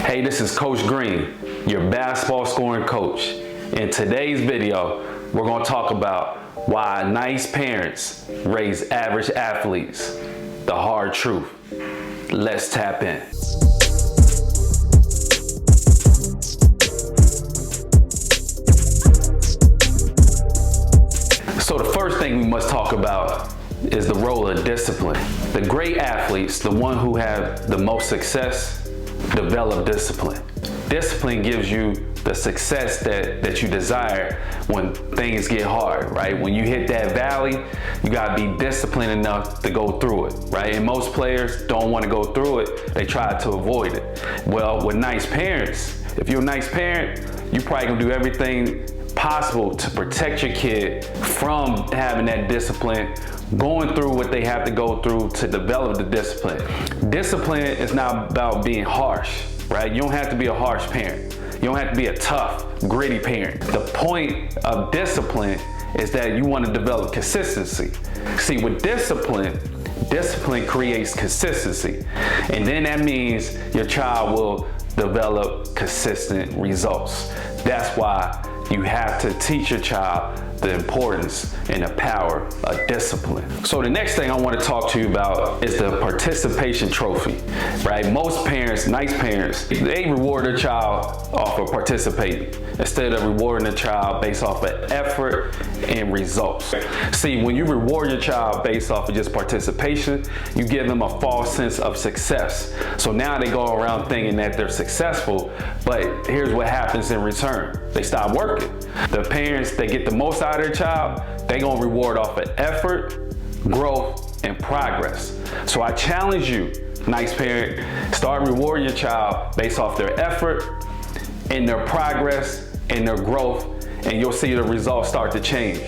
Hey, this is Coach Green, your basketball scoring coach. In today's video, we're going to talk about why nice parents raise average athletes. The hard truth. Let's tap in. So the first thing we must talk about is the role of discipline. The great athletes, the one who have the most success, develop discipline. Discipline gives you the success that you desire when things get hard, right? When you hit that valley, you gotta be disciplined enough to go through it, right? And most players don't wanna go through it, they try to avoid it. Well, with nice parents, if you're a nice parent, you probably gonna do everything possible to protect your kid from having that discipline, going through what they have to go through to develop the discipline. Discipline is not about being harsh, right? You don't have to be a harsh parent. You don't have to be a tough, gritty parent. The point of discipline is that you want to develop consistency. See, with discipline creates consistency. And then that means your child will develop consistent results. That's why you have to teach your child the importance and the power of discipline. So the next thing I want to talk to you about is the participation trophy, right? Most parents, nice parents, they reward their child off of participating instead of rewarding the child based off of effort and results. See, when you reward your child based off of just participation, you give them a false sense of success. So now they go around thinking that they're successful, but here's what happens in return. They stop working. The parents, they get the most out of their child, they gonna reward off of effort, growth, and progress. So I challenge you, nice parent, start rewarding your child based off their effort and their progress and their growth, and you'll see the results start to change.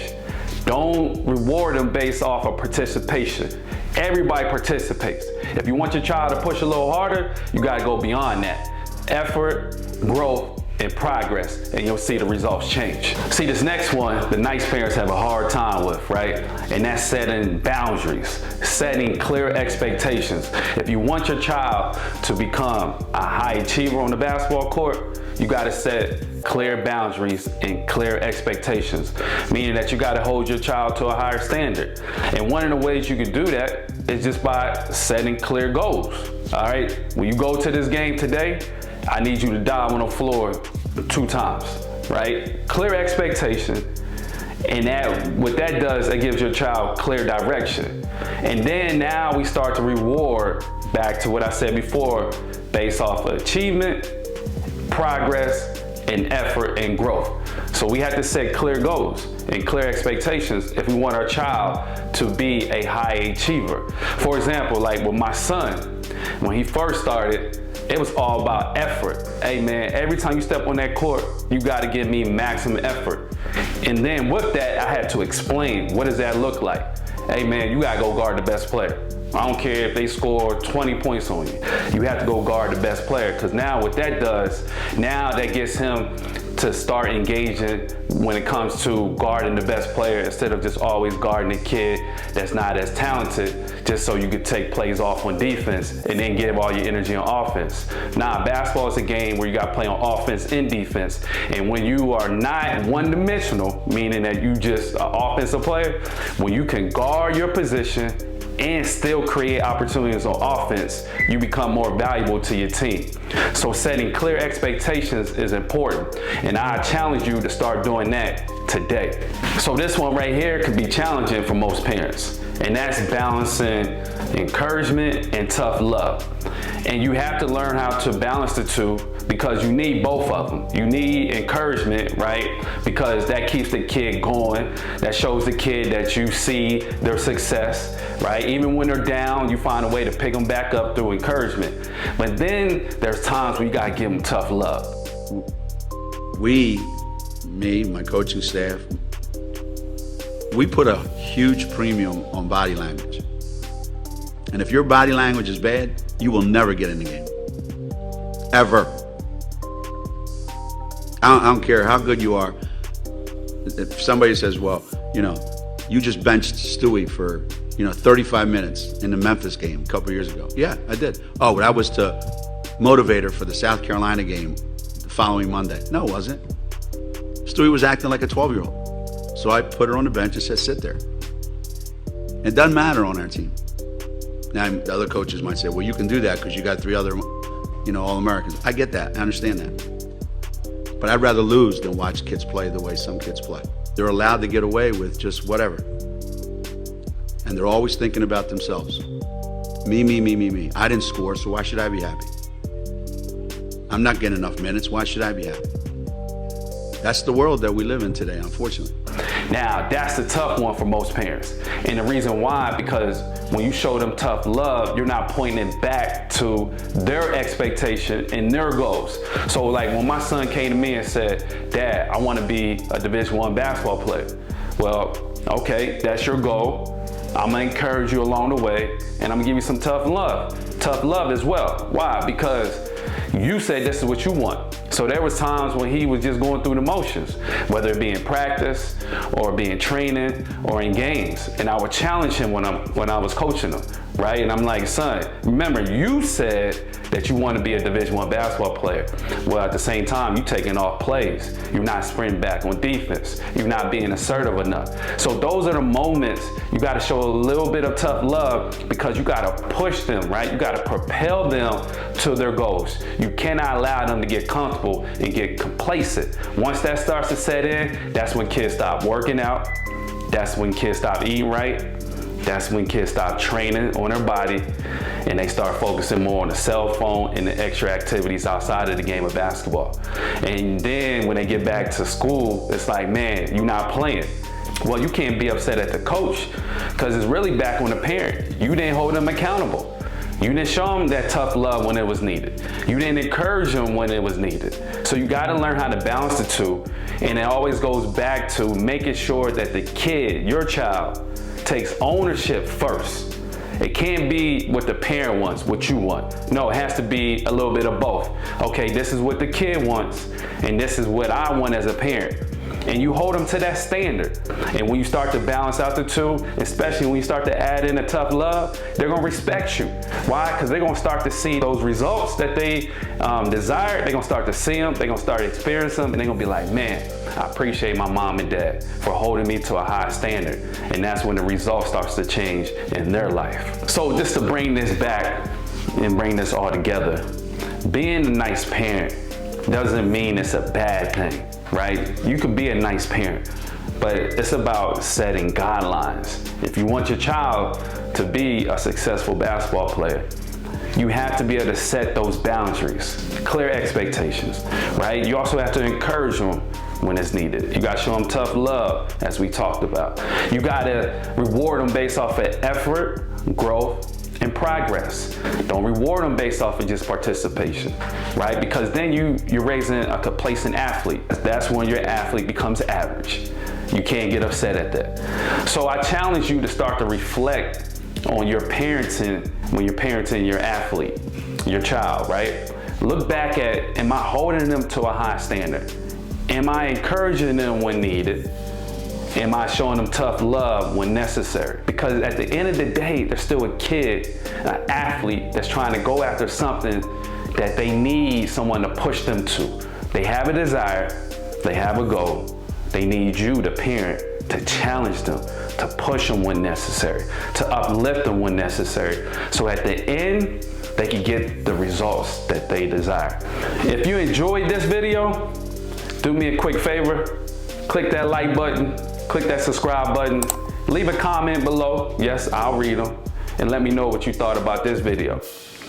Don't reward them based off of participation. Everybody participates. If you want your child to push a little harder, you gotta go beyond that. Effort, growth, and progress, and you'll see the results change. See, this next one, the nice parents have a hard time with, right? And that's setting boundaries, setting clear expectations. If you want your child to become a high achiever on the basketball court, you gotta set clear boundaries and clear expectations, meaning that you gotta hold your child to a higher standard. And one of the ways you can do that is just by setting clear goals, all right? When you go to this game today, I need you to dive on the floor 2 times, right? Clear expectation, and what that does, it gives your child clear direction. And then now we start to reward back to what I said before, based off of achievement, progress, and effort and growth. So we have to set clear goals and clear expectations if we want our child to be a high achiever. For example, like with my son, when he first started, it was all about effort. Hey man, every time you step on that court, you gotta give me maximum effort. And then with that, I had to explain, what does that look like? Hey man, you gotta go guard the best player. I don't care if they score 20 points on you. You have to go guard the best player, because now what that does, now that gets him to start engaging when it comes to guarding the best player instead of just always guarding a kid that's not as talented just so you could take plays off on defense and then give all your energy on offense. Nah, basketball is a game where you got to play on offense and defense. And when you are not one-dimensional, meaning that you just an offensive player, when you can guard your position and still create opportunities on offense, you become more valuable to your team. So setting clear expectations is important, and I challenge you to start doing that today. So this one right here can be challenging for most parents, and that's balancing encouragement and tough love. And you have to learn how to balance the two, because you need both of them. You need encouragement, right? Because that keeps the kid going. That shows the kid that you see their success, right? Even when they're down, you find a way to pick them back up through encouragement. But then there's times where you gotta give them tough love. Me, my coaching staff, we put a huge premium on body language. And if your body language is bad, you will never get in the game. Ever. I don't care how good you are. If somebody says, well, you just benched Stewie for, 35 minutes in the Memphis game a couple years ago. Yeah, I did. Oh, that was to motivator for the South Carolina game the following Monday. No, it wasn't. Stewie was acting like a 12-year-old. So I put her on the bench and said, sit there. It doesn't matter on our team. Now, the other coaches might say, well, you can do that because you got 3 other, All-Americans. I get that. I understand that. But I'd rather lose than watch kids play the way some kids play. They're allowed to get away with just whatever. And they're always thinking about themselves. Me. I didn't score, so why should I be happy? I'm not getting enough minutes. Why should I be happy? That's the world that we live in today, unfortunately. Now, that's the tough one for most parents. And the reason why, because when you show them tough love, you're not pointing it back to their expectation and their goals. So like when my son came to me and said, Dad, I want to be a Division I basketball player. Well, okay, that's your goal. I'm gonna encourage you along the way, and I'm gonna give you some tough love. Tough love as well. Why? Because you said this is what you want. So there was times when he was just going through the motions, whether it be in practice or be in training or in games. And I would challenge him when I was coaching him, right? And I'm like, son, remember you said that you want to be a Division I basketball player. Well, at the same time, you're taking off plays. You're not sprinting back on defense. You're not being assertive enough. So those are the moments you got to show a little bit of tough love, because you got to push them, right? You got to propel them to their goals. You cannot allow them to get comfortable and get complacent. Once that starts to set in, that's when kids stop working out. That's when kids stop eating right. That's when kids stop training on their body, and they start focusing more on the cell phone and the extra activities outside of the game of basketball. And then when they get back to school, it's like, man, you're not playing. Well, you can't be upset at the coach, because it's really back on the parent. You didn't hold them accountable. You didn't show them that tough love when it was needed. You didn't encourage them when it was needed. So you got to learn how to balance the two. And it always goes back to making sure that the kid, your child, takes ownership first. It can't be what the parent wants, what you want. No, it has to be a little bit of both. Okay, this is what the kid wants, and this is what I want as a parent. And you hold them to that standard. And when you start to balance out the two, especially when you start to add in a tough love, they're gonna respect you. Why? Because they're gonna start to see those results that they desire. They're gonna start to see them, they're gonna start to experience them, and they're gonna be like, man, I appreciate my mom and dad for holding me to a high standard. And that's when the result starts to change in their life. So just to bring this back and bring this all together, being a nice parent doesn't mean it's a bad thing, right? You can be a nice parent, but it's about setting guidelines. If you want your child to be a successful basketball player, you have to be able to set those boundaries, clear expectations, right? You also have to encourage them when it's needed. You got to show them tough love, as we talked about. You got to reward them based off of effort, growth, and progress. Don't reward them based off of just participation, right? Because then you're raising a complacent athlete. That's when your athlete becomes average. You can't get upset at that. So I challenge you to start to reflect on your parenting when you're parenting your athlete, your child, right? Look back at, am I holding them to a high standard? Am I encouraging them when needed? Am I showing them tough love when necessary? Because at the end of the day, they're still a kid, an athlete that's trying to go after something that they need someone to push them to. They have a desire, they have a goal. They need you, the parent, to challenge them, to push them when necessary, to uplift them when necessary. So at the end, they can get the results that they desire. If you enjoyed this video, do me a quick favor, click that like button, click that subscribe button, leave a comment below. Yes, I'll read them, and let me know what you thought about this video.